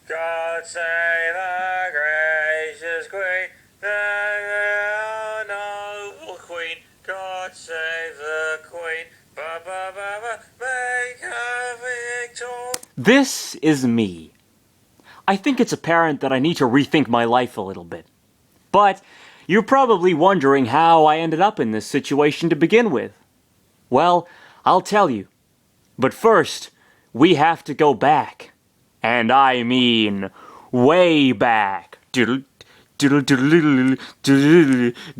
God save the gracious Queen, the noble Queen. God save the Queen. Ba ba ba ba. Make her victor. This is me. I think it's apparent that I need to rethink my life a little bit. But you're probably wondering how I ended up in this situation to begin with. Well, I'll tell you. But first, we have to go back. And I mean, way back. Done. Done. Done. Done.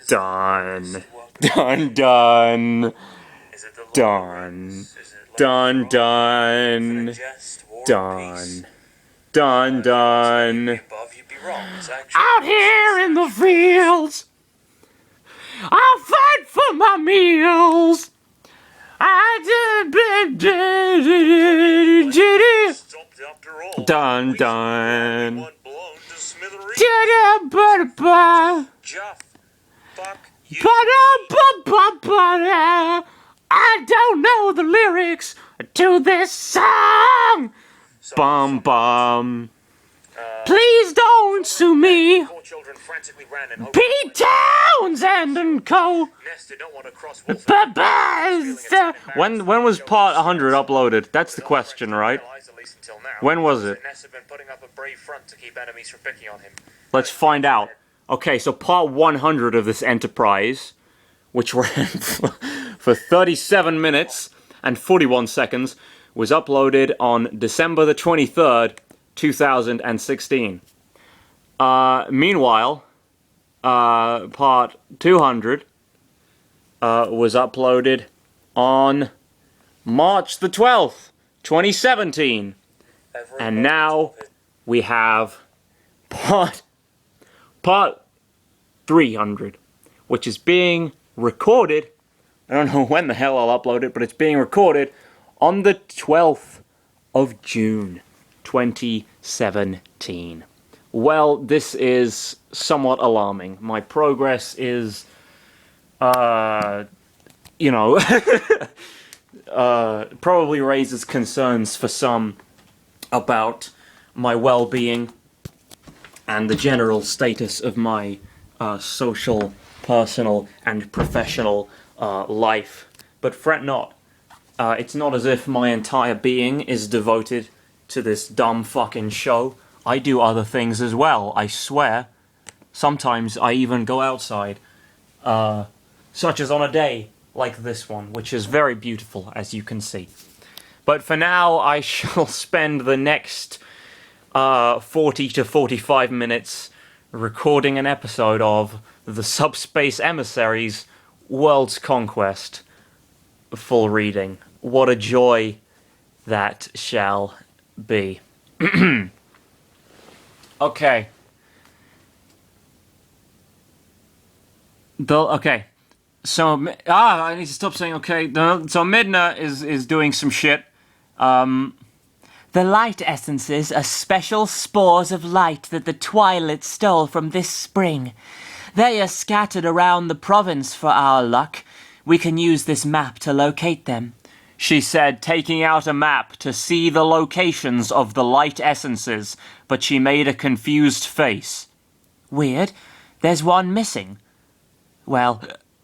Done. Done. Done. Done. Done. Done. Done. Done. Out here in the fields, I'll fight for my meals. Done. Done. I don't know the lyrics to this song. Bum bum. Please don't sue me. Pete Townsend and Co. When was part 100 uploaded? That's the question, right? When was it? Let's find out. Okay, so part 100 of this enterprise, which ran for 37 minutes and 41 seconds, was uploaded on December the 23rd, 2016. Meanwhile, part 200 was uploaded on March the 12th, 2017. And now we have part 300, which is being recorded. I don't know when the hell I'll upload it, but it's being recorded on the 12th of June, 2017. Well, this is somewhat alarming. My progress is, probably raises concerns for some about my well-being and the general status of my social, personal, and professional life. But fret not. It's not as if my entire being is devoted to this dumb fucking show. I do other things as well, I swear. Sometimes I even go outside. Such as on a day like this one, which is very beautiful, as you can see. But for now, I shall spend the next 40 to 45 minutes recording an episode of the Subspace Emissary's World's Conquest. Full reading. What a joy that shall be. Okay. Okay. So, I need to stop saying okay. So Midna is doing some shit. The light essences are special spores of light that the twilight stole from this spring. They are scattered around the province for our luck. We can use this map to locate them, she said, taking out a map to see the locations of the light essences, but she made a confused face. Weird. There's one missing. Well,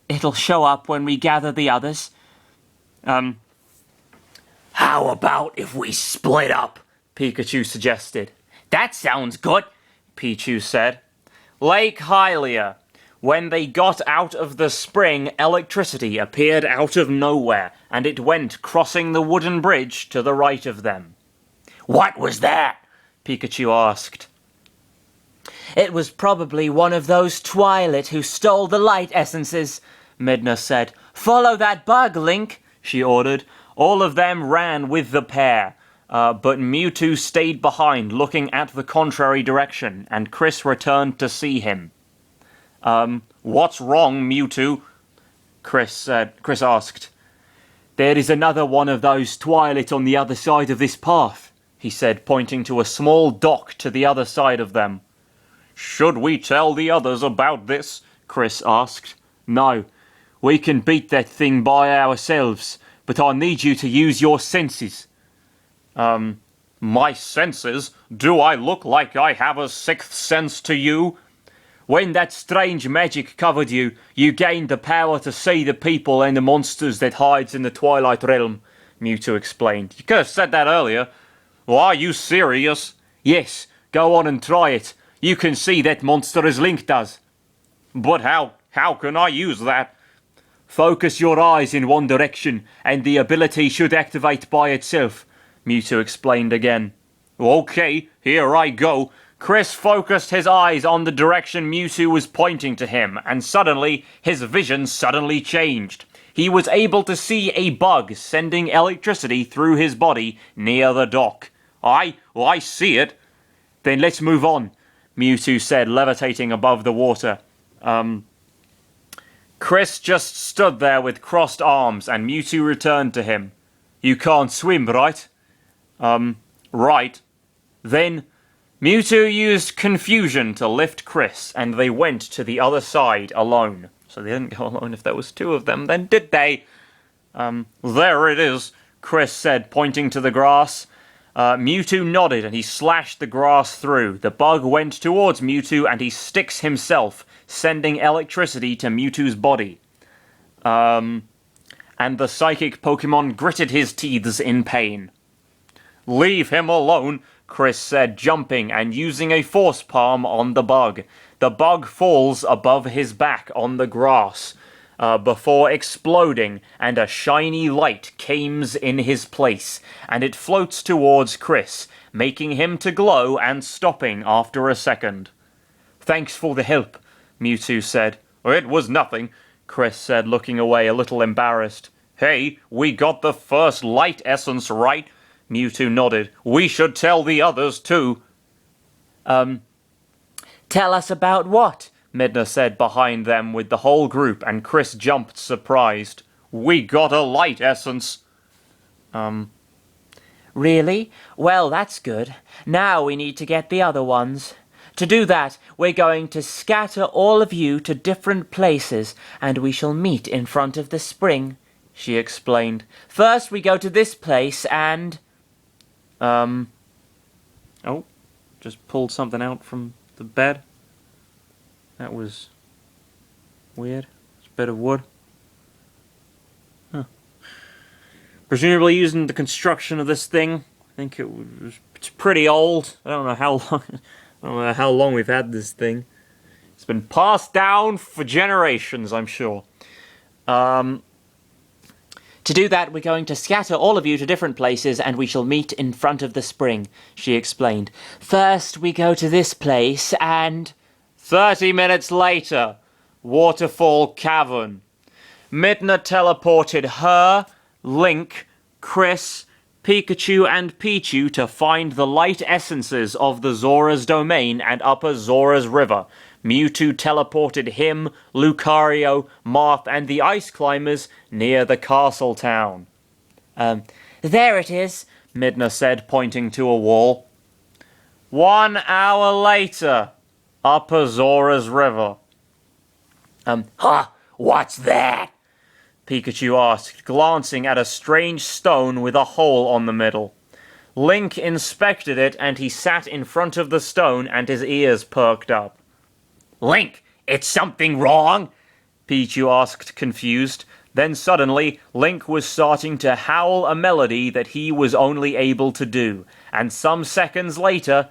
it'll show up when we gather the others. How about if we split up? Pikachu suggested. That sounds good, Pichu said. Lake Hylia. When they got out of the spring, electricity appeared out of nowhere, and it went crossing the wooden bridge to the right of them. What was that? Pikachu asked. It was probably one of those Twilight who stole the light essences, Midna said. Follow that bug, Link, she ordered. All of them ran with the pair, but Mewtwo stayed behind, looking at the contrary direction, and Chris returned to see him. What's wrong, Mewtwo? Chris asked. There is another one of those Twilight on the other side of this path, he said, pointing to a small dock to the other side of them. Should we tell the others about this? Chris asked. No, we can beat that thing by ourselves, but I need you to use your senses. My senses? Do I look like I have a sixth sense to you? When that strange magic covered you, you gained the power to see the people and the monsters that hides in the Twilight Realm, Mewtwo explained. You could have said that earlier. Well, are you serious? Yes, go on and try it. You can see that monster as Link does. But how can I use that? Focus your eyes in one direction, and the ability should activate by itself, Mewtwo explained again. Okay, here I go. Chris focused his eyes on the direction Mewtwo was pointing to him, and suddenly, his vision suddenly changed. He was able to see a bug sending electricity through his body near the dock. I see it. Then let's move on, Mewtwo said, levitating above the water. Chris just stood there with crossed arms, and Mewtwo returned to him. You can't swim, right? Right. Then Mewtwo used confusion to lift Chris, and they went to the other side alone. So they didn't go alone if there was two of them, then did they? There it is, Chris said, pointing to the grass. Mewtwo nodded, and he slashed the grass through. The bug went towards Mewtwo, and he sticks himself, sending electricity to Mewtwo's body. And the psychic Pokemon gritted his teeth in pain. Leave him alone, Chris said, jumping and using a force palm on the bug. The bug falls above his back on the grass before exploding, and a shiny light comes in his place, and it floats towards Chris, making him to glow and stopping after a second. Thanks for the help, Mewtwo said. It was nothing, Chris said, looking away a little embarrassed. Hey, we got the first light essence right. Mewtwo nodded. We should tell the others too. Tell us about what? Midna said behind them with the whole group, and Chris jumped surprised. We got a light essence. Really? Well, that's good. Now we need to get the other ones. To do that, we're going to scatter all of you to different places, and we shall meet in front of the spring, she explained. First we go to this place and... Oh, just pulled something out from the bed. That was weird. It's a bit of wood. Huh. Presumably using the construction of this thing. I think it's pretty old. I don't know how long we've had this thing. It's been passed down for generations, I'm sure. To do that, we're going to scatter all of you to different places, and we shall meet in front of the spring, she explained. First, we go to this place, and... 30 minutes later, Waterfall Cavern. Midna teleported her, Link, Chris, Pikachu, and Pichu to find the light essences of the Zora's Domain and Upper Zora's River. Mewtwo teleported him, Lucario, Marth, and the Ice Climbers near the castle town. There it is, Midna said, pointing to a wall. 1 hour later, Upper Zora's River. What's that? Pikachu asked, glancing at a strange stone with a hole on the middle. Link inspected it, and he sat in front of the stone, and his ears perked up. Link, is something wrong? Pichu asked, confused. Then suddenly, Link was starting to howl a melody that he was only able to do. And some seconds later,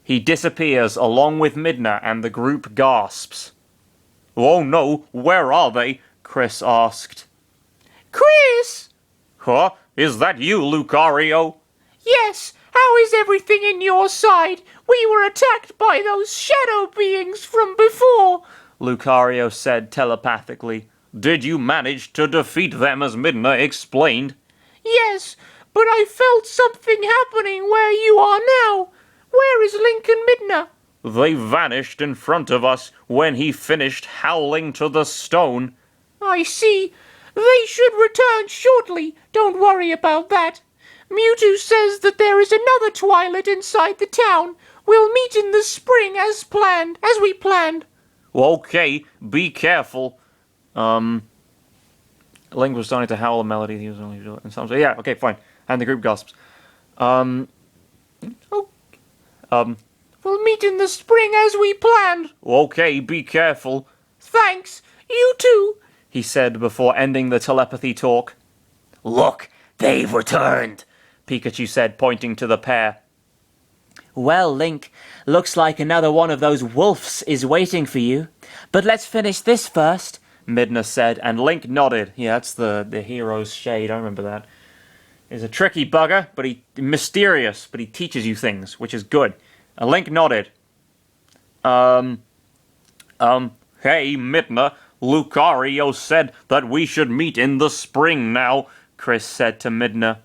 he disappears along with Midna, and the group gasps. Oh no, where are they? Chris asked. Chris! Huh? Is that you, Lucario? Yes, how is everything in your side? We were attacked by those shadow beings from before, Lucario said telepathically. Did you manage to defeat them as Midna explained? Yes, but I felt something happening where you are now. Where is Link and Midna? They vanished in front of us when he finished howling to the stone. I see. They should return shortly. Don't worry about that. Mewtwo says that there is another Twilight inside the town. We'll meet in the spring as we planned. Okay, be careful. Link was starting to howl a melody. He was only doing it in some. Yeah, okay, fine. And the group gasps. We'll meet in the spring as we planned. Okay, be careful. Thanks, you too, he said before ending the telepathy talk. Look, they've returned, Pikachu said, pointing to the pair. Well, Link, looks like another one of those wolves is waiting for you. But let's finish this first, Midna said, and Link nodded. Yeah, that's the hero's shade, I remember that. He's a tricky bugger, but mysterious, but he teaches you things, which is good. Link nodded. Hey, Midna, Lucario said that we should meet in the spring now, Chris said to Midna.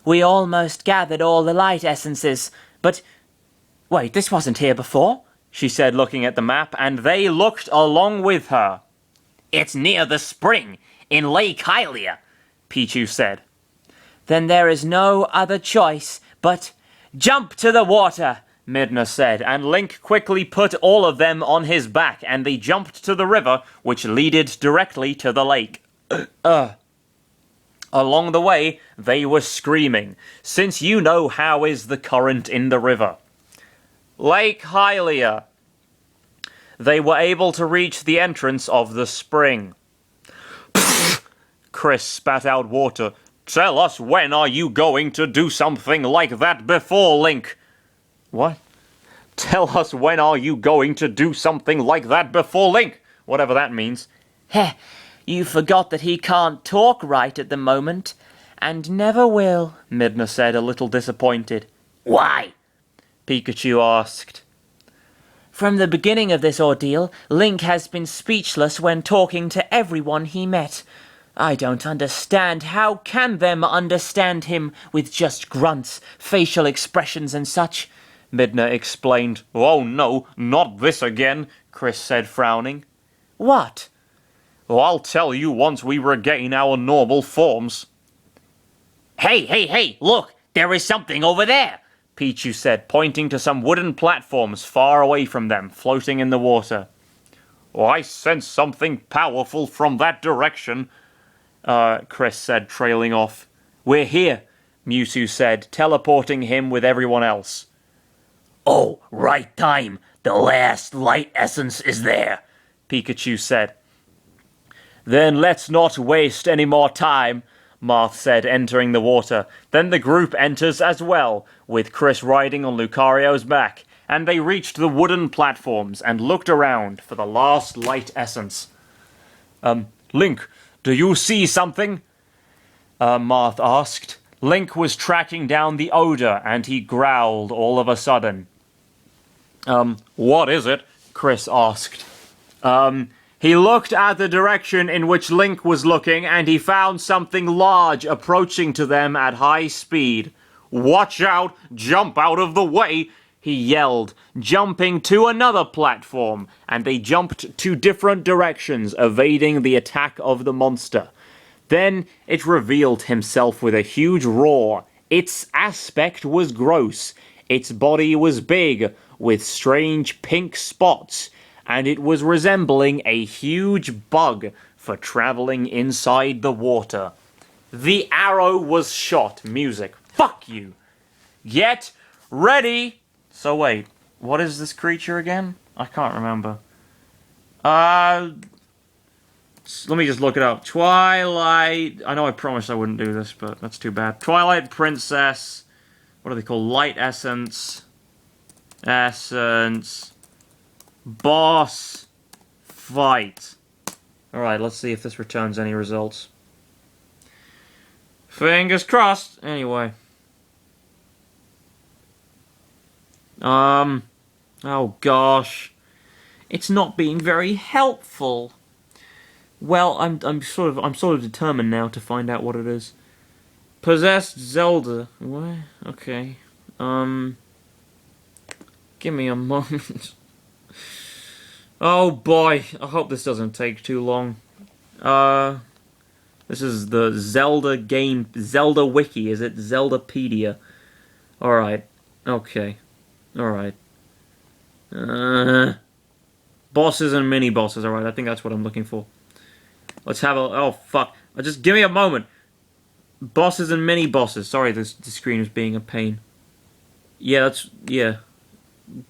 We almost gathered all the light essences, but... Wait, this wasn't here before, she said, looking at the map, and they looked along with her. It's near the spring, in Lake Hylia, Pichu said. Then there is no other choice but... Jump to the water, Midna said, and Link quickly put all of them on his back, and they jumped to the river, which leaded directly to the lake. Along the way, they were screaming, since you know how is the current in the river. Lake Hylia. They were able to reach the entrance of the spring. Chris spat out water. Tell us, when are you going to do something like that before, Link? What? Tell us, when are you going to do something like that before, Link? Whatever that means. Heh, you forgot that he can't talk right at the moment, and never will, Midna said, a little disappointed. Why? Pikachu asked. From the beginning of this ordeal, Link has been speechless when talking to everyone he met. I don't understand. How can them understand him with just grunts, facial expressions and such? Midna explained. Oh no, not this again, Chris said, frowning. What? I'll tell you once we regain our normal forms. Hey, look, there is something over there, Pichu said, pointing to some wooden platforms far away from them, floating in the water. I sense something powerful from that direction, Chris said, trailing off. We're here, Mewtwo said, teleporting him with everyone else. Oh, right time. The last light essence is there, Pikachu said. Then let's not waste any more time, Marth said, entering the water. Then the group enters as well, with Chris riding on Lucario's back, and they reached the wooden platforms and looked around for the last light essence. Link, do you see something? Marth asked. Link was tracking down the odor, and he growled all of a sudden. What is it? Chris asked. He looked at the direction in which Link was looking, and he found something large approaching to them at high speed. Watch out! Jump out of the way! He yelled, jumping to another platform, and they jumped to different directions, evading the attack of the monster. Then it revealed himself with a huge roar. Its aspect was gross. Its body was big, with strange pink spots, and it was resembling a huge bug for traveling inside the water. The arrow was shot. Music. Fuck you. Get ready. So wait, what is this creature again? I can't remember. Let me just look it up. Twilight... I know I promised I wouldn't do this, but that's too bad. Twilight Princess... What are they called? Light Essence... Boss... Fight. Alright, let's see if this returns any results. Fingers crossed! Anyway. Oh gosh. It's not being very helpful. Well, I'm sort of determined now to find out what it is. Possessed Zelda. What? Okay. Give me a moment. Oh boy, I hope this doesn't take too long. This is the Zelda game, Zelda Wiki, is it? Zeldapedia. Alright. Okay. Alright. Bosses and mini-bosses, alright, I think that's what I'm looking for. Let's have a... Oh, fuck. Just give me a moment. Bosses and mini-bosses. Sorry, the screen is being a pain. Yeah, yeah.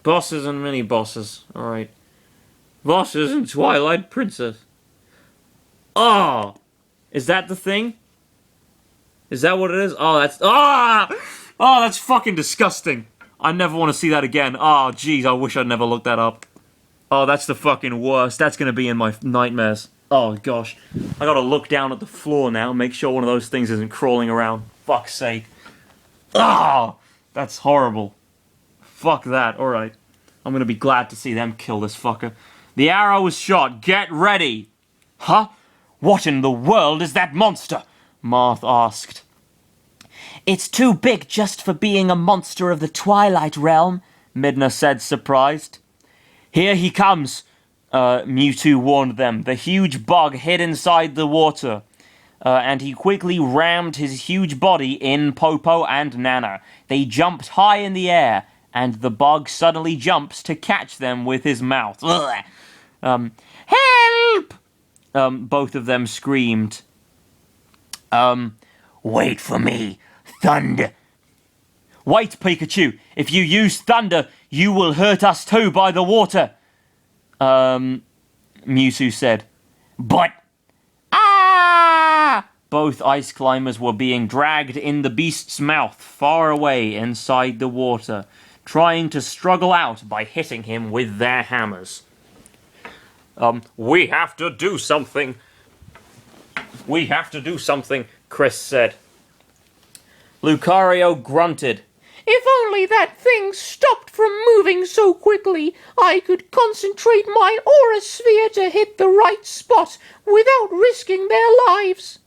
Bosses and mini-bosses. Alright. Bosses and Twilight Princess. Oh! Is that the thing? Is that what it is? Oh, that's... Ah! Oh, that's fucking disgusting. I never want to see that again. Oh, jeez, I wish I'd never looked that up. Oh, that's the fucking worst. That's gonna be in my nightmares. Oh, gosh. I gotta look down at the floor now, make sure one of those things isn't crawling around. Fuck's sake. Ah! That's horrible. Fuck that. Alright. I'm gonna be glad to see them kill this fucker. The arrow is shot. Get ready! Huh? What in the world is that monster? Marth asked. It's too big just for being a monster of the Twilight Realm, Midna said, surprised. Here he comes, Mewtwo warned them. The huge bug hid inside the water, and he quickly rammed his huge body in Popo and Nana. They jumped high in the air, and the bug suddenly jumps to catch them with his mouth. Help! Both of them screamed. Wait for me, Thunder. Wait, Pikachu. If you use Thunder, you will hurt us too by the water. Mewtwo said. But... Ah! Both ice climbers were being dragged in the beast's mouth far away inside the water, trying to struggle out by hitting him with their hammers. We have to do something. We have to do something, Chris said. Lucario grunted. If only that thing stopped from moving so quickly, I could concentrate my aura sphere to hit the right spot without risking their lives.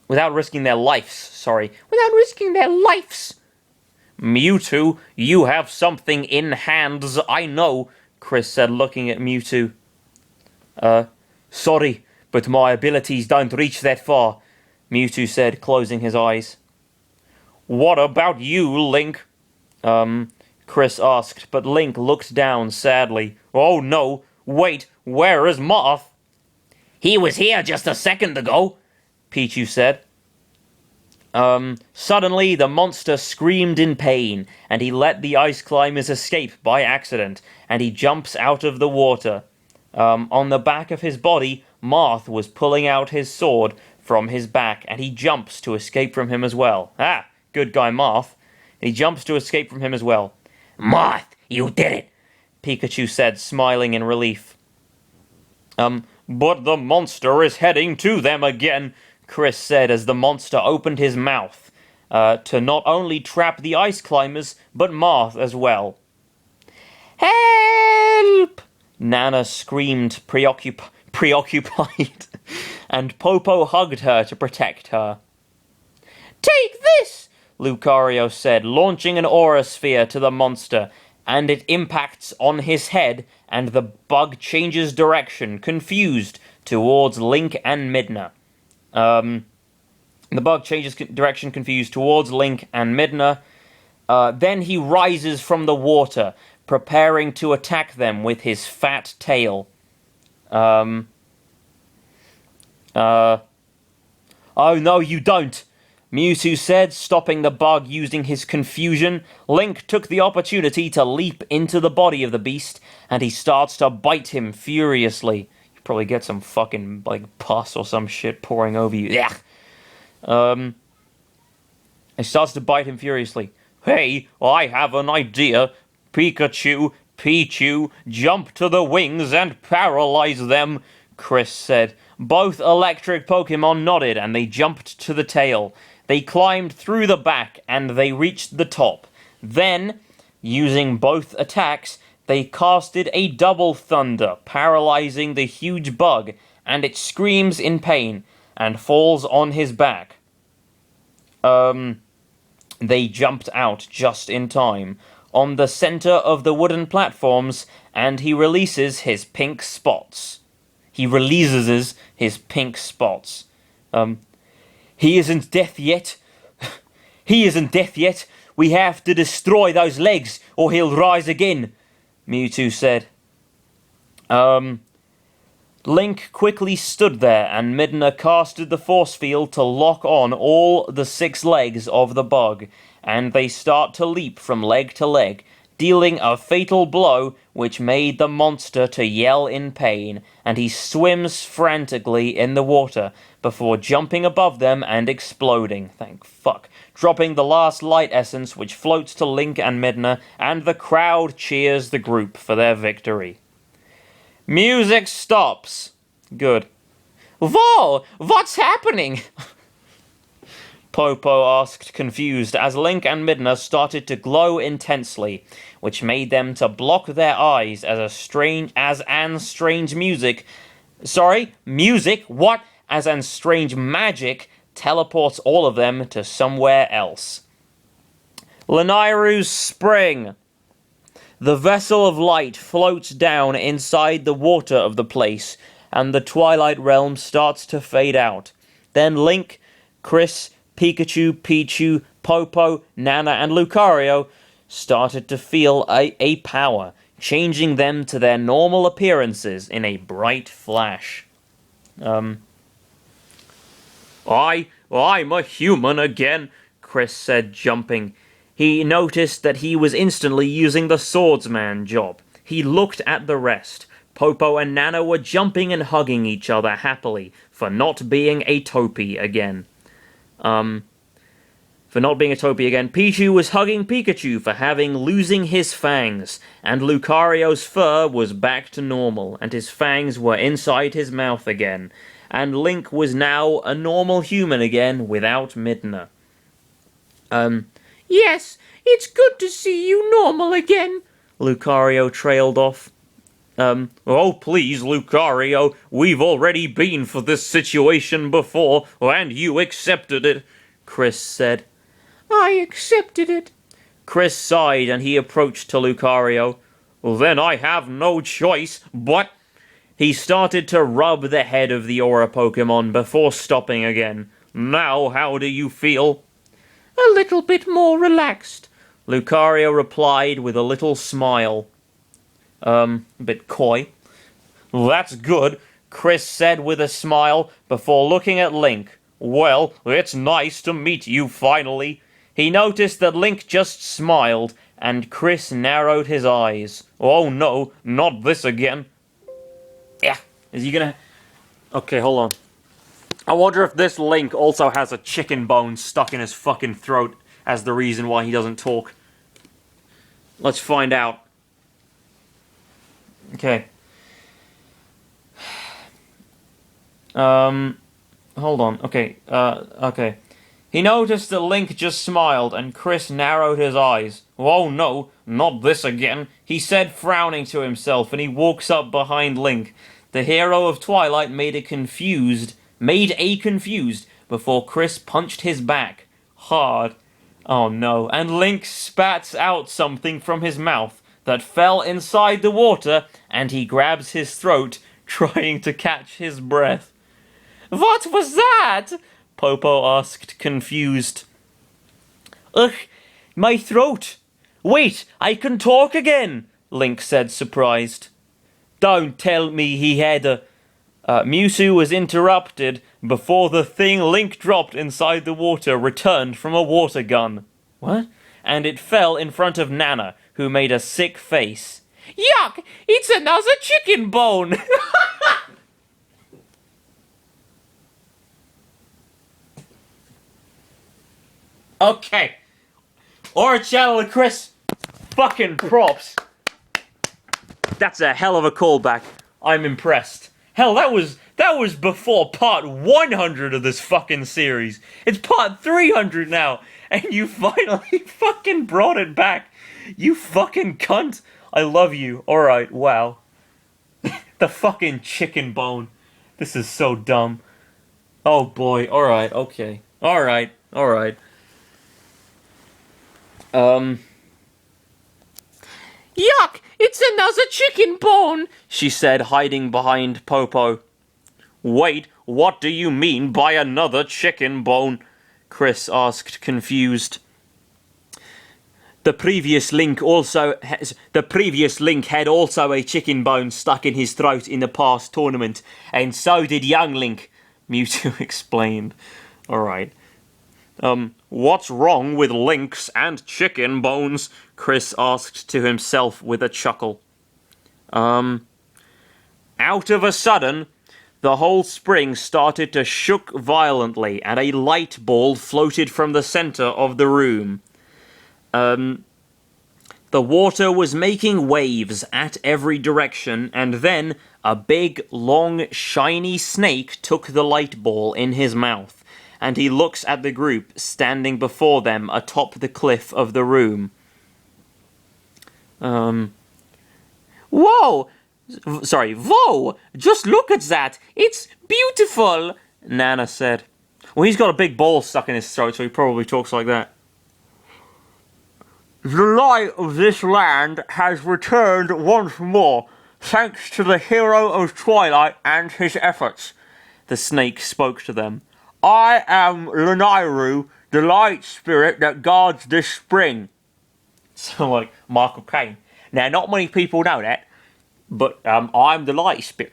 Without risking their lives, sorry. Without risking their lives. Mewtwo, you have something in hands, I know, Chris said, looking at Mewtwo. Sorry, but my abilities don't reach that far, Mewtwo said, closing his eyes. What about you, Link? Chris asked, but Link looked down sadly. Oh no, wait, where is Marth? He was here just a second ago, Pichu said. Suddenly the monster screamed in pain, and he let the ice climbers escape by accident, and he jumps out of the water. On the back of his body, Marth was pulling out his sword from his back, and he jumps to escape from him as well. Ah, good guy Marth. He jumps to escape from him as well. Marth, you did it, Pikachu said, smiling in relief. But the monster is heading to them again, Chris said as the monster opened his mouth to not only trap the ice climbers, but Marth as well. Help! Nana screamed preoccupied, and Popo hugged her to protect her. Take this! Lucario said, launching an aura sphere to the monster, and it impacts on his head, and the bug changes direction, confused, towards Link and Midna. The bug changes direction, confused, towards Link and Midna. Then he rises from the water, preparing to attack them with his fat tail. Oh no, you don't! Mewtwo said, stopping the bug using his confusion. Link took the opportunity to leap into the body of the beast, and he starts to bite him furiously. You probably get some fucking, pus or some shit pouring over you. Yeah. He starts to bite him furiously. Hey, I have an idea. Pikachu, Pichu, jump to the wings and paralyze them, Chris said. Both electric Pokemon nodded, and they jumped to the tail. They climbed through the back, and they reached the top. Then, using both attacks, they casted a double thunder, paralyzing the huge bug, and it screams in pain, and falls on his back. They jumped out just in time, on the center of the wooden platforms, and he releases his pink spots. He releases his pink spots. He isn't death yet. He isn't death yet. We have to destroy those legs, or he'll rise again, Mewtwo said. Link quickly stood there, and Midna casted the force field to lock on all the 6 legs of the bug, and they start to leap from leg to leg, dealing a fatal blow which made the monster to yell in pain, and he swims frantically in the water before jumping above them and exploding, thank fuck, dropping the last light essence which floats to Link and Midna, and the crowd cheers the group for their victory. Music stops. Good. Whoa! What's happening? Popo asked, confused, as Link and Midna started to glow intensely, which made them to block their eyes as strange magic teleports all of them to somewhere else. Lanairu's Spring. The vessel of light floats down inside the water of the place, and the Twilight Realm starts to fade out. Then Link, Chris, Pikachu, Pichu, Popo, Nana, and Lucario started to feel a power, changing them to their normal appearances in a bright flash. I'm a human again, Chris said, jumping. He noticed that he was instantly using the swordsman job. He looked at the rest. Popo and Nana were jumping and hugging each other happily for not being a Topi again. Pichu was hugging Pikachu for losing his fangs, and Lucario's fur was back to normal, and his fangs were inside his mouth again, and Link was now a normal human again without Midna. Yes, it's good to see you normal again, Lucario trailed off. Oh please, Lucario, we've already been for this situation before, and you accepted it, Chris said. I accepted it. Chris sighed and he approached to Lucario. Then I have no choice, but... He started to rub the head of the Aura Pokemon before stopping again. Now, how do you feel? A little bit more relaxed, Lucario replied with a little smile. A bit coy. That's good, Chris said with a smile before looking at Link. Well, it's nice to meet you finally. He noticed that Link just smiled, and Chris narrowed his eyes. Oh no, not this again. Yeah, is he gonna... Okay, hold on. I wonder if this Link also has a chicken bone stuck in his fucking throat as the reason why he doesn't talk. Let's find out. Okay. Hold on. Okay, okay. He noticed that Link just smiled, and Chris narrowed his eyes. Oh no, not this again, he said, frowning to himself, and he walks up behind Link. The hero of Twilight made a confused before Chris punched his back. Hard. Oh no, and Link spats out something from his mouth that fell inside the water, and he grabs his throat, trying to catch his breath. What was that? Popo asked, confused. Ugh, my throat. Wait, I can talk again, Link said, surprised. Don't tell me he had a... Mewtwo was interrupted before the thing Link dropped inside the water returned from a water gun. What? And it fell in front of Nana, who made a sick face. Yuck! It's another chicken bone! Okay. Aura Channel and Chris, fucking props. That's a hell of a callback. I'm impressed. Hell, that was before part 100 of this fucking series. It's part 300 now, and you finally fucking brought it back. You fucking cunt. I love you. Alright, wow. The fucking chicken bone. This is so dumb. Oh boy, alright, okay. Alright. Yuck! It's another chicken bone! She said, hiding behind Popo. Wait, what do you mean by another chicken bone? Chris asked, confused. The previous link had also a chicken bone stuck in his throat in the past tournament, and so did young Link, Mewtwo explained. Alright. What's wrong with links and chicken bones? Chris asked to himself with a chuckle. Out of a sudden, the whole spring started to shook violently, and a light ball floated from the center of the room. The water was making waves at every direction, and then a big, long, shiny snake took the light ball in his mouth, and he looks at the group standing before them atop the cliff of the room. Whoa! Just look at that! It's beautiful! Nana said. Well, he's got a big ball stuck in his throat, so he probably talks like that. The light of this land has returned once more, thanks to the hero of Twilight and his efforts. The snake spoke to them. I am Lanairu, the light spirit that guards this spring. So like Michael Caine. Now, not many people know that, but I'm the light spirit.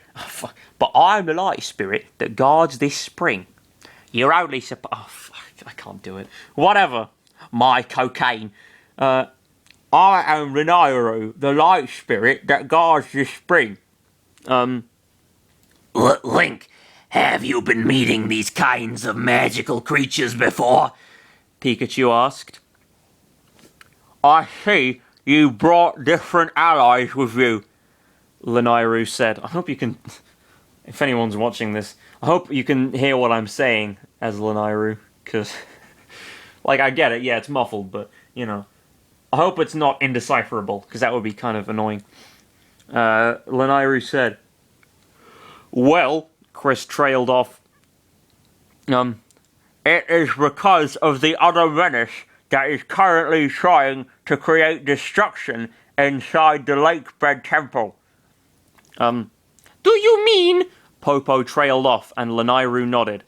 But I'm the light spirit that guards this spring. You're only I can't do it. Whatever. My cocaine. I am Renairu, the light spirit that guards this spring. Link, have you been meeting these kinds of magical creatures before? Pikachu asked. I see you brought different allies with you, Lanairu said. I hope you can, if anyone's watching this, I hope you can hear what I'm saying as Lanairu, because, like, I get it, yeah, it's muffled, but, you know. I hope it's not indecipherable, because that would be kind of annoying. Lanairu said, well, Chris trailed off. It is because of the other menace that is currently trying to create destruction inside the Lakebed Temple. Do you mean? Popo trailed off, and Lanairu nodded.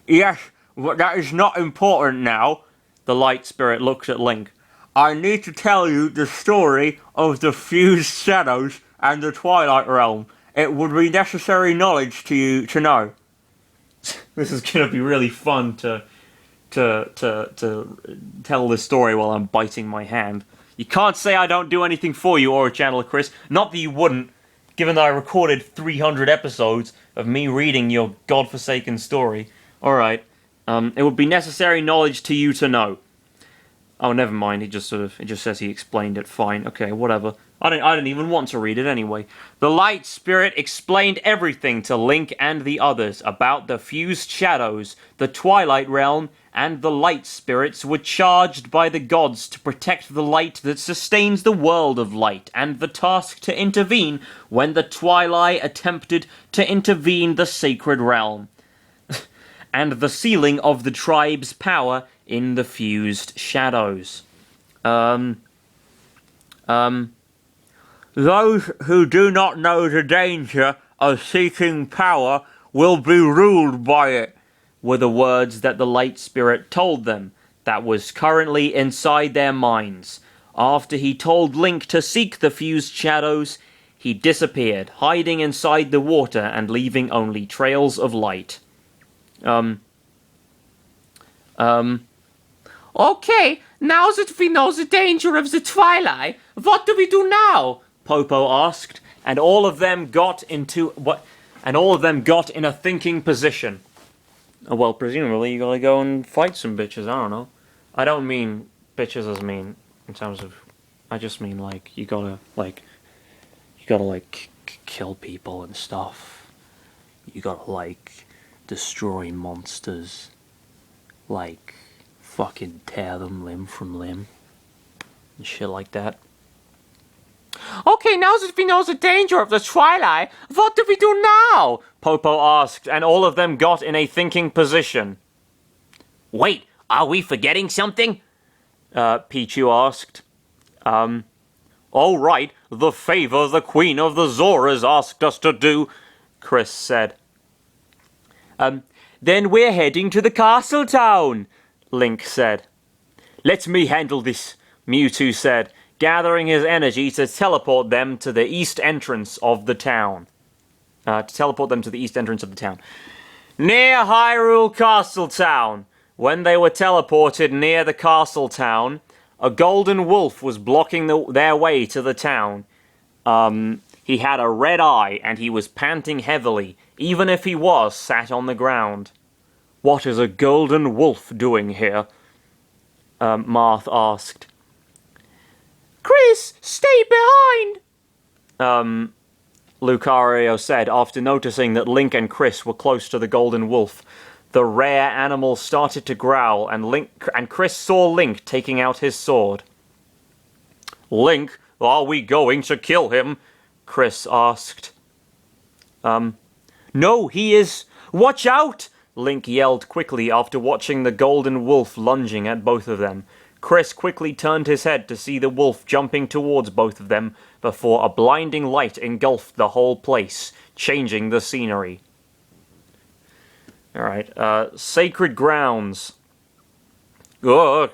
Yes, but that is not important now. The light spirit looked at Link. I need to tell you the story of the fused shadows and the Twilight Realm. It would be necessary knowledge to you to know. This is gonna be really fun to tell this story while I'm biting my hand. You can't say I don't do anything for you or a channel, Chris. Not that you wouldn't, given that I recorded 300 episodes of me reading your godforsaken story. Alright. It would be necessary knowledge to you to know. Oh, never mind. It just says he explained it. Fine. Okay, whatever. I didn't even want to read it anyway. The light spirit explained everything to Link and the others about the fused shadows, the Twilight Realm, and the light spirits were charged by the gods to protect the light that sustains the world of light, and the task to intervene when the Twilight attempted to intervene the sacred realm, and the sealing of the tribe's power in the fused shadows. Those who do not know the danger of seeking power will be ruled by it, were the words that the light spirit told them, that was currently inside their minds. After he told Link to seek the fused shadows, he disappeared, hiding inside the water and leaving only trails of light. Okay, now that we know the danger of the Twilight, what do we do now? Popo asked, and all of them got in a thinking position. Well, presumably you gotta go and fight some bitches, I don't know. I don't mean bitches as mean in terms of, I just mean like, you gotta kill people and stuff. You gotta like, destroy monsters. Like, fucking tear them limb from limb. And shit like that. Okay, now that we know the danger of the Twilight, what do we do now? Popo asked, and all of them got in a thinking position. Wait, are we forgetting something? Pichu asked. All right, the favor the Queen of the Zoras asked us to do, Chris said. Then we're heading to the castle town, Link said. Let me handle this, Mewtwo said, gathering his energy to teleport them to the east entrance of the town. Near Hyrule Castle Town. When they were teleported near the castle town, a golden wolf was blocking their way to the town. He had a red eye and he was panting heavily, even if he was sat on the ground. "What is a golden wolf doing here?" Marth asked. Chris, stay behind! Lucario said after noticing that Link and Chris were close to the golden wolf. The rare animal started to growl, and Chris saw Link taking out his sword. "Link, are we going to kill him?" Chris asked. "No, he is... Watch out!" Link yelled quickly after watching the golden wolf lunging at both of them. Chris quickly turned his head to see the wolf jumping towards both of them before a blinding light engulfed the whole place, changing the scenery. Alright, sacred grounds. Ugh.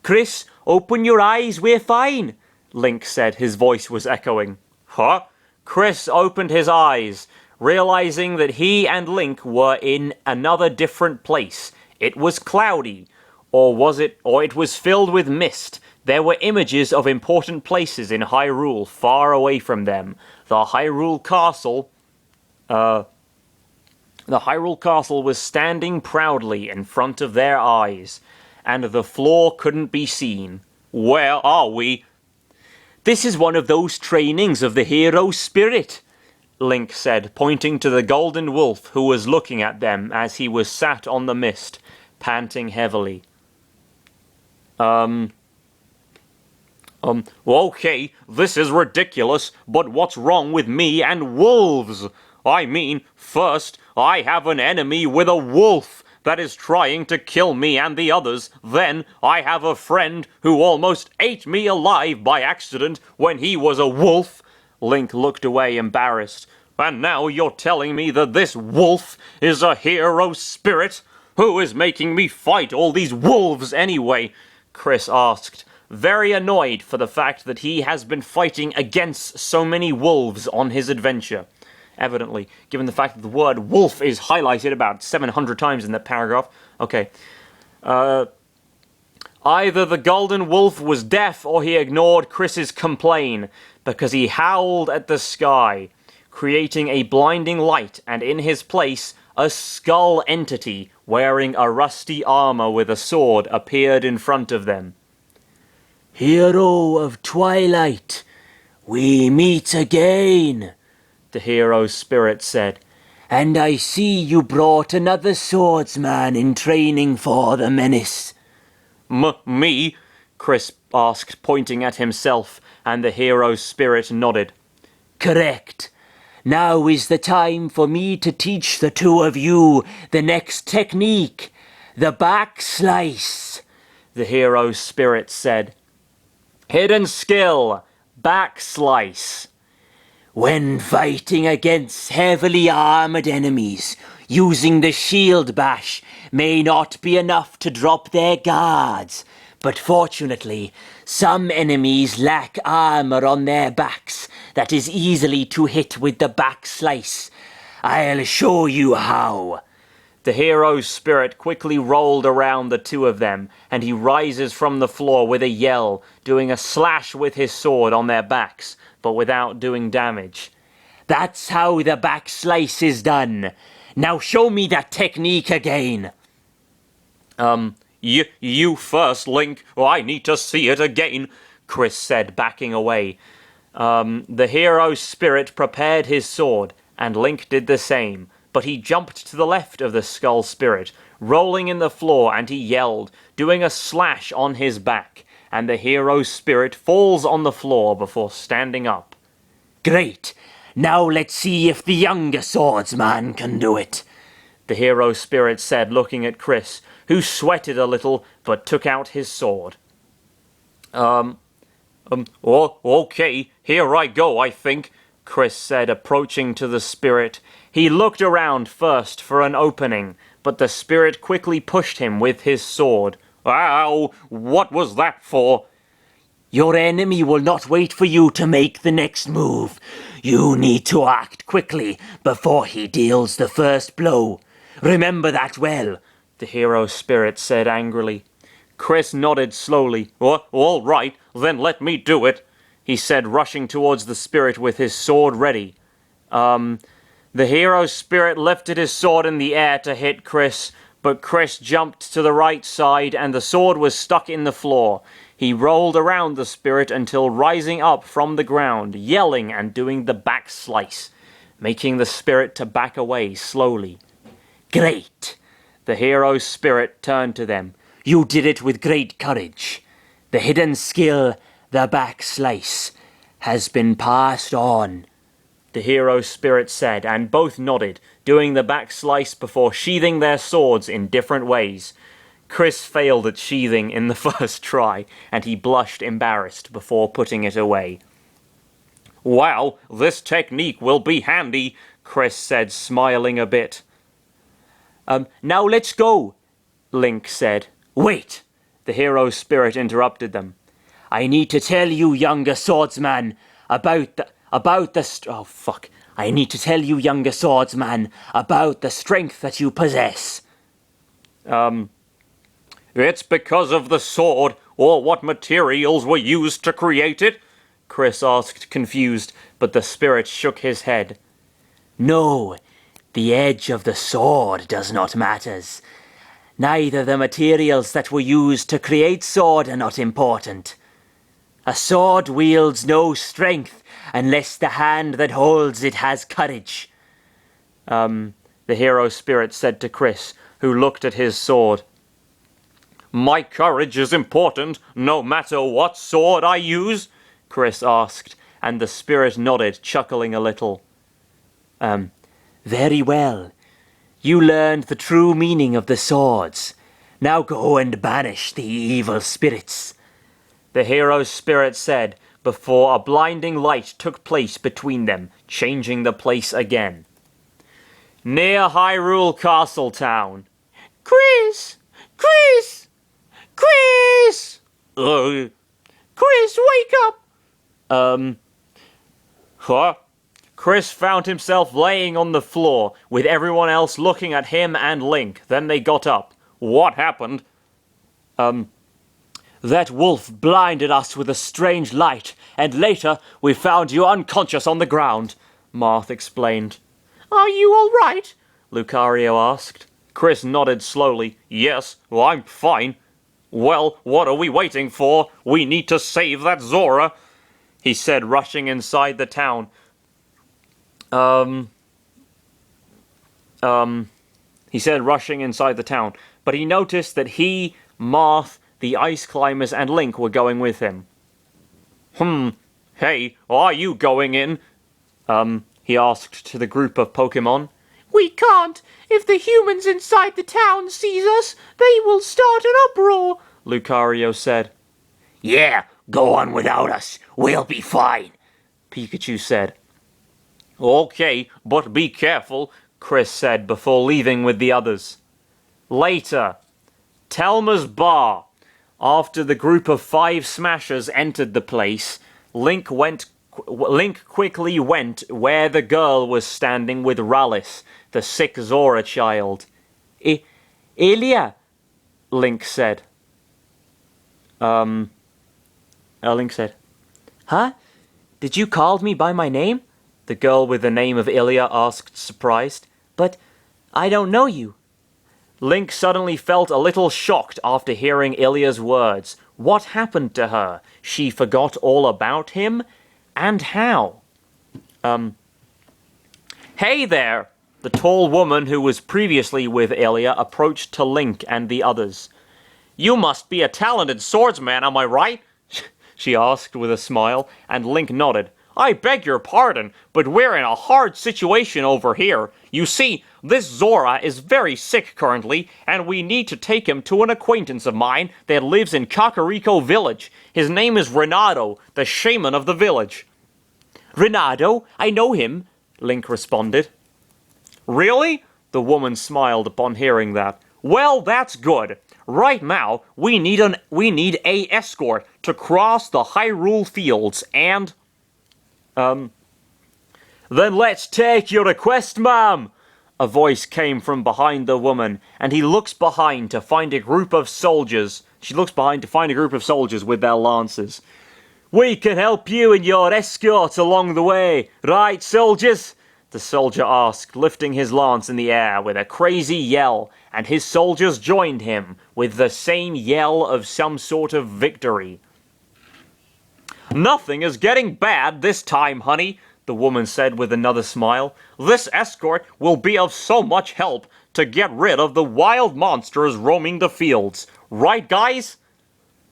Chris, open your eyes, we're fine, Link said. His voice was echoing. Huh? Chris opened his eyes, realizing that he and Link were in another different place. It was cloudy, or it was filled with mist. There were images of important places in Hyrule far away from them. The Hyrule Castle was standing proudly in front of their eyes, and the floor couldn't be seen. Where are we? This is one of those trainings of the hero spirit, Link said, pointing to the golden wolf who was looking at them as he was sat on the mist, panting heavily. Okay, this is ridiculous, but what's wrong with me and wolves? I mean, first, I have an enemy with a wolf that is trying to kill me and the others. Then, I have a friend who almost ate me alive by accident when he was a wolf. Link looked away, embarrassed. And now you're telling me that this wolf is a hero spirit? Who is making me fight all these wolves anyway? Chris asked, very annoyed for the fact that he has been fighting against so many wolves on his adventure. Evidently, given the fact that the word wolf is highlighted about 700 times in that paragraph. Okay. Either the golden wolf was deaf or he ignored Chris's complaint, because he howled at the sky, creating a blinding light, and in his place, a skull entity wearing a rusty armor with a sword appeared in front of them. Hero of Twilight, we meet again, the hero spirit said. And I see you brought another swordsman in training for the menace. Me? Chris asked, pointing at himself, and the hero spirit nodded. Correct. Now is the time for me to teach the two of you the next technique, the back slice, the hero spirit said. Hidden skill, back slice. When fighting against heavily armored enemies, using the shield bash may not be enough to drop their guards, but fortunately, some enemies lack armor on their backs that is easily to hit with the back slice. I'll show you how. The hero's spirit quickly rolled around the two of them, and he rises from the floor with a yell, doing a slash with his sword on their backs, but without doing damage. That's how the back slice is done. Now show me that technique again. You first, Link. I need to see it again, Chris said, backing away. The hero's spirit prepared his sword, and Link did the same, but he jumped to the left of the skull spirit, rolling in the floor, and he yelled, doing a slash on his back, and the hero's spirit falls on the floor before standing up. Great! Now let's see if the younger swordsman can do it, the hero spirit said, looking at Chris, who sweated a little but took out his sword. Okay, here I go, I think, Chris said, approaching to the spirit. He looked around first for an opening, but the spirit quickly pushed him with his sword. Ow, what was that for? Your enemy will not wait for you to make the next move. You need to act quickly before he deals the first blow. Remember that well, the hero spirit said angrily. Chris nodded slowly. All right, then let me do it, he said, rushing towards the spirit with his sword ready. The hero spirit lifted his sword in the air to hit Chris, but Chris jumped to the right side and the sword was stuck in the floor. He rolled around the spirit until rising up from the ground, yelling and doing the back slice, making the spirit to back away slowly. Great! The hero spirit turned to them. You did it with great courage. The hidden skill, the back slice, has been passed on, the hero spirit said, and both nodded, doing the back slice before sheathing their swords in different ways. Chris failed at sheathing in the first try, and he blushed embarrassed before putting it away. Wow, this technique will be handy, Chris said, smiling a bit. Now let's go, Link said. Wait, the hero spirit interrupted them. I need to tell you, younger swordsman, about the strength that you possess. It's because of the sword, or what materials were used to create it? Chris asked, confused, but the spirit shook his head. No, the edge of the sword does not matter. Neither the materials that were used to create sword are not important. A sword wields no strength unless the hand that holds it has courage. The hero spirit said to Chris, who looked at his sword. My courage is important, no matter what sword I use? Chris asked, and the spirit nodded, chuckling a little. Very well. You learned the true meaning of the swords. Now go and banish the evil spirits, the hero spirit said, before a blinding light took place between them, changing the place again. Near Hyrule Castle Town. Chris! Chris! Chris! Chris, wake up! Huh? Chris found himself laying on the floor, with everyone else looking at him and Link. Then they got up. What happened? That wolf blinded us with a strange light, and later we found you unconscious on the ground, Marth explained. Are you all right? Lucario asked. Chris nodded slowly. Yes, I'm fine. Well, what are we waiting for? We need to save that Zora, he said, rushing inside the town. He said rushing inside the town, but he noticed that he, Marth, the Ice Climbers, and Link were going with him. Hey, are you going in? He asked to the group of Pokemon. We can't. If the humans inside the town sees us, they will start an uproar, Lucario said. Yeah, go on without us. We'll be fine, Pikachu said. Okay, but be careful, Chris said before leaving with the others. Later, Telma's bar. After the group of 5 Smashers entered the place, Link quickly went where the girl was standing with Rallis, the sick Zora child. Hylia, Link said. Link said. Huh? Did you call me by my name? The girl with the name of Hylia asked, surprised. But I don't know you. Link suddenly felt a little shocked after hearing Hylia's words. What happened to her? She forgot all about him? And how? Hey there! The tall woman who was previously with Hylia approached to Link and the others. You must be a talented swordsman, am I right? She asked with a smile, and Link nodded. I beg your pardon, but we're in a hard situation over here. You see, this Zora is very sick currently, and we need to take him to an acquaintance of mine that lives in Kakariko Village. His name is Renato, the shaman of the village. Renato? I know him, Link responded. Really? The woman smiled upon hearing that. Well, that's good. Right now, we need a escort to cross the Hyrule Fields, and... Then let's take your request, ma'am! A voice came from behind the woman, and he looks behind to find a group of soldiers. She looks behind to find a group of soldiers with their lances. We can help you and your escort along the way, right, soldiers? The soldier asked, lifting his lance in the air with a crazy yell, and his soldiers joined him with the same yell of some sort of victory. Nothing is getting bad this time, honey, the woman said with another smile. This escort will be of so much help to get rid of the wild monsters roaming the fields. Right, guys?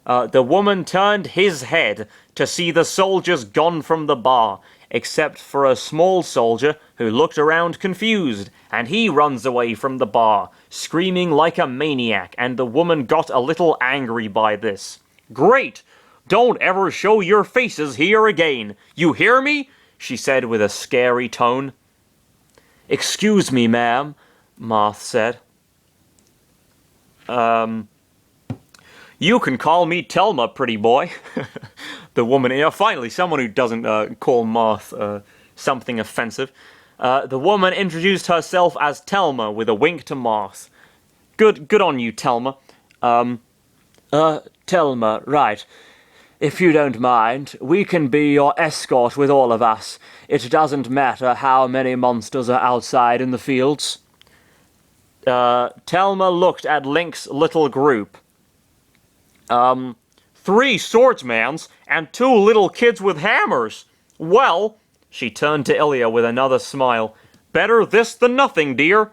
The woman turned his head to see the soldiers gone from the bar, except for a small soldier who looked around confused, and he runs away from the bar, screaming like a maniac, and the woman got a little angry by this. Great! Don't ever show your faces here again. You hear me? She said with a scary tone. Excuse me, ma'am, Marth said. You can call me Telma, pretty boy. The woman, finally, someone who doesn't call Marth something offensive. The woman introduced herself as Telma with a wink to Marth. Good on you, Telma. Telma, right. If you don't mind, we can be your escort with all of us. It doesn't matter how many monsters are outside in the fields. Telma looked at Link's little group. 3 swordsmans and 2 little kids with hammers. Well, she turned to Hylia with another smile. Better this than nothing, dear.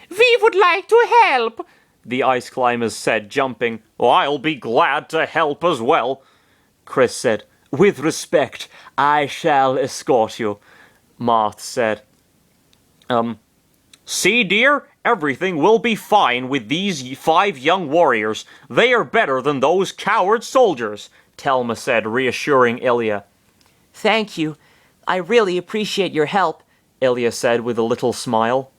We would like to help, the ice climbers said, jumping. I'll be glad to help as well, Chris said. With respect, I shall escort you, Marth said. See, dear, everything will be fine with these 5 young warriors. They are better than those coward soldiers, Telma said, reassuring Hylia. Thank you. I really appreciate your help, Hylia said with a little smile.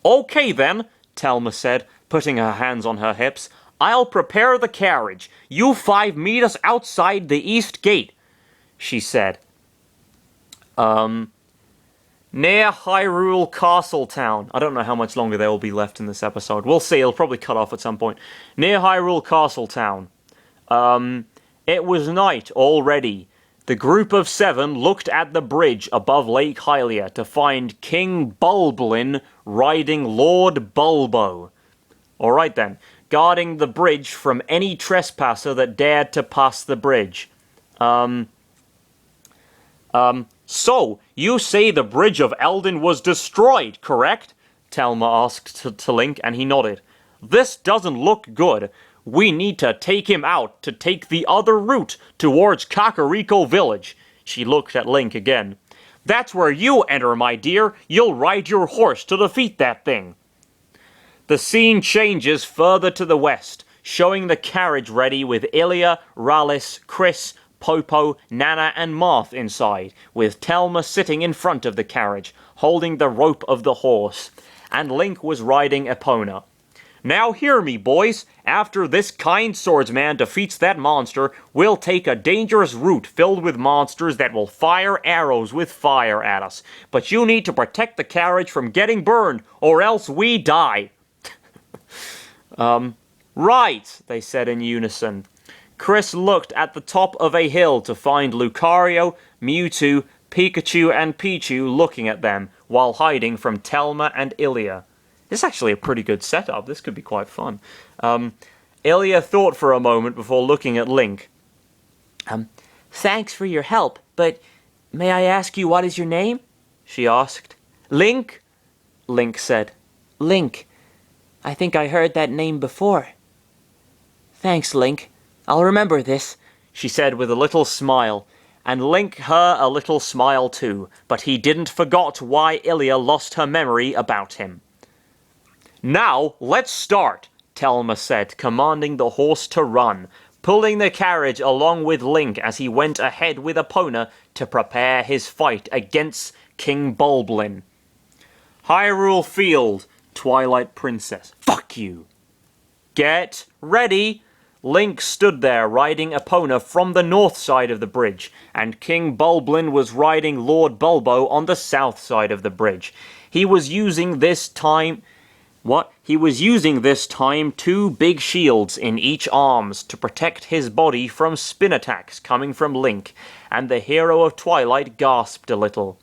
Okay then, Telma said, putting her hands on her hips. I'll prepare the carriage. You 5 meet us outside the east gate, she said. Near Hyrule Castle Town. I don't know how much longer there will be left in this episode. We'll see, it'll probably cut off at some point. Near Hyrule Castle Town. It was night already. The group of 7 looked at the bridge above Lake Hylia to find King Bulblin riding Lord Bulbo. Alright then, guarding the bridge from any trespasser that dared to pass the bridge. So, you say the Bridge of Eldin was destroyed, correct? Telma asked to Link, and he nodded. This doesn't look good. We need to take him out to take the other route towards Kakariko Village. She looked at Link again. That's where you enter, my dear. You'll ride your horse to defeat that thing. The scene changes further to the west, showing the carriage ready with Hylia, Rallis, Chris, Popo, Nana, and Marth inside, with Telma sitting in front of the carriage, holding the rope of the horse, and Link was riding Epona. Now hear me, boys. After this kind swordsman defeats that monster, we'll take a dangerous route filled with monsters that will fire arrows with fire at us. But you need to protect the carriage from getting burned, or else we die. Right, they said in unison. Chris looked at the top of a hill to find Lucario, Mewtwo, Pikachu, and Pichu looking at them, while hiding from Telma and Hylia. This is actually a pretty good setup. This could be quite fun. Hylia thought for a moment before looking at Link. Thanks for your help, but may I ask you what is your name? She asked. Link? Link said. Link. I think I heard that name before. Thanks, Link. I'll remember this, she said with a little smile, and Link her a little smile too, but he didn't forgot why Hylia lost her memory about him. Now, let's start, Telma said, commanding the horse to run, pulling the carriage along with Link as he went ahead with Epona to prepare his fight against King Bulblin. Hyrule Field, Twilight Princess. Fuck you. Get ready! Link stood there riding Epona from the north side of the bridge, and King Bulblin was riding Lord Bulbo on the south side of the bridge. He was using this time two big shields in each arms to protect his body from spin attacks coming from Link, and the hero of Twilight gasped a little.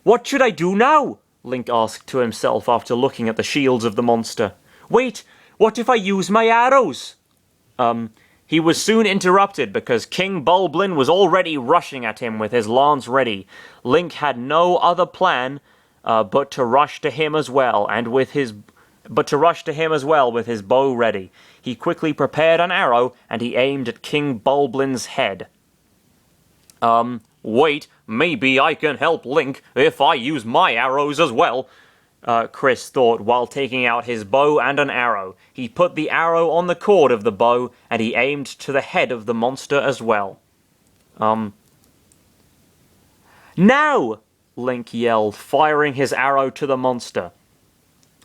What should I do now? Link asked to himself after looking at the shields of the monster. Wait, what if I use my arrows? He was soon interrupted because King Bulblin was already rushing at him with his lance ready. Link had no other plan but to rush to him as well with his bow ready. He quickly prepared an arrow and he aimed at King Bulblin's head. Wait, maybe I can help Link if I use my arrows as well, Chris thought while taking out his bow and an arrow. He put the arrow on the cord of the bow and he aimed to the head of the monster as well. Now! Link yelled, firing his arrow to the monster.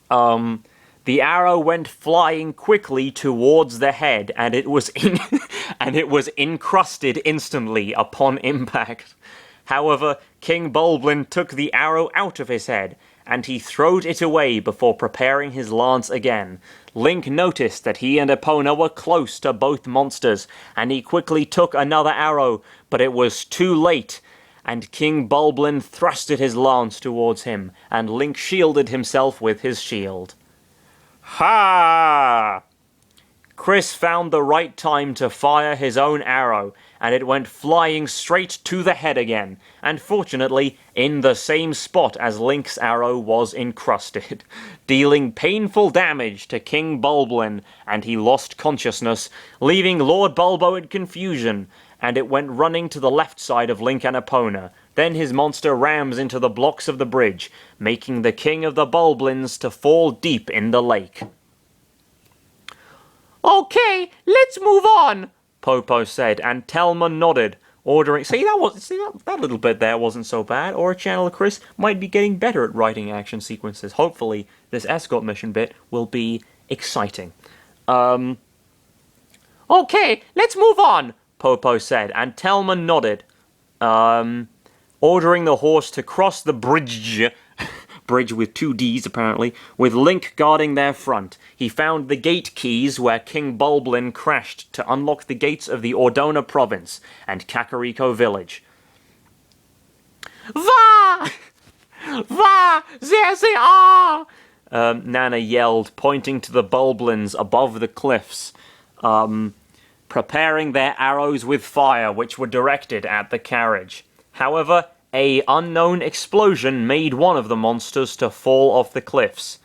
The arrow went flying quickly towards the head, and it was encrusted instantly upon impact. However, King Bulblin took the arrow out of his head, and he throwed it away before preparing his lance again. Link noticed that he and Epona were close to both monsters, and he quickly took another arrow, but it was too late, and King Bulblin thrusted his lance towards him, and Link shielded himself with his shield. Ha! Chris found the right time to fire his own arrow, and it went flying straight to the head again, and fortunately in the same spot as Link's arrow was encrusted, dealing painful damage to King Bulblin, and he lost consciousness, leaving Lord Bulbo in confusion, and it went running to the left side of Link and Epona. Then his monster rams into the blocks of the bridge, making the king of the Bulblins to fall deep in the lake. Okay, let's move on, Popo said, and Telma nodded, ordering... that little bit there wasn't so bad. Or Channel Chris might be getting better at writing action sequences. Hopefully, this escort mission bit will be exciting. Okay, let's move on, Popo said, and Telma nodded, ordering the horse to cross the bridge with 2 Ds apparently, with Link guarding their front. He found the gate keys where King Bulblin crashed to unlock the gates of the Ordona province and Kakariko village. Va! Va! There they are! Nana yelled, pointing to the Bulblins above the cliffs, preparing their arrows with fire, which were directed at the carriage. However, a unknown explosion made one of the monsters to fall off the cliffs.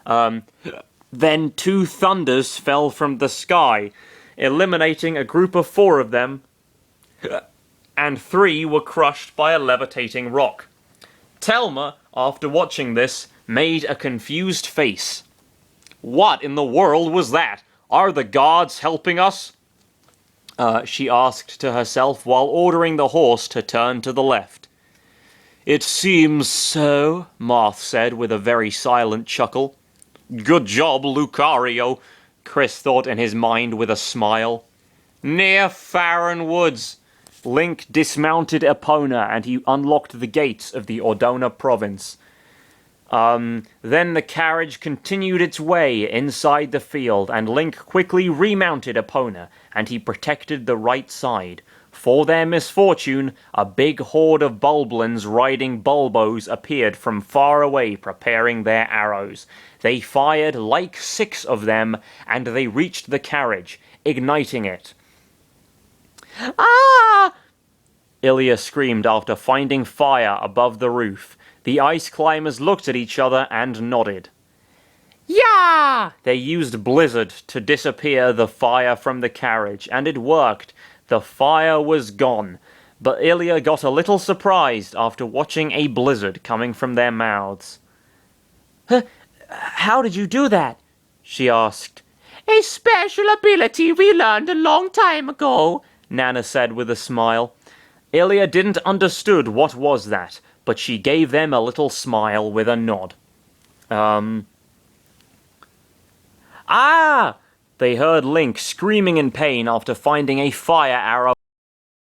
Then 2 thunders fell from the sky, eliminating a group of 4 of them, and 3 were crushed by a levitating rock. Telma, after watching this, made a confused face. What in the world was that? Are the gods helping us? She asked to herself while ordering the horse to turn to the left. It seems so, Marth said with a very silent chuckle. Good job, Lucario, Chris thought in his mind with a smile. Near Farron Woods, Link dismounted Epona and he unlocked the gates of the Ordona province. Then the carriage continued its way inside the field, and Link quickly remounted Epona, and he protected the right side. For their misfortune, a big horde of Bulblins riding Bulbos appeared from far away, preparing their arrows. They fired like 6 of them, and they reached the carriage, igniting it. Ah! Hylia screamed after finding fire above the roof. The ice climbers looked at each other and nodded. Yeah! They used Blizzard to disappear the fire from the carriage, and it worked. The fire was gone, but Hylia got a little surprised after watching a blizzard coming from their mouths. How did you do that? She asked. A special ability we learned a long time ago, Nana said with a smile. Hylia didn't understood what was that, but she gave them a little smile with a nod. Ah! They heard Link screaming in pain after finding a fire arrow.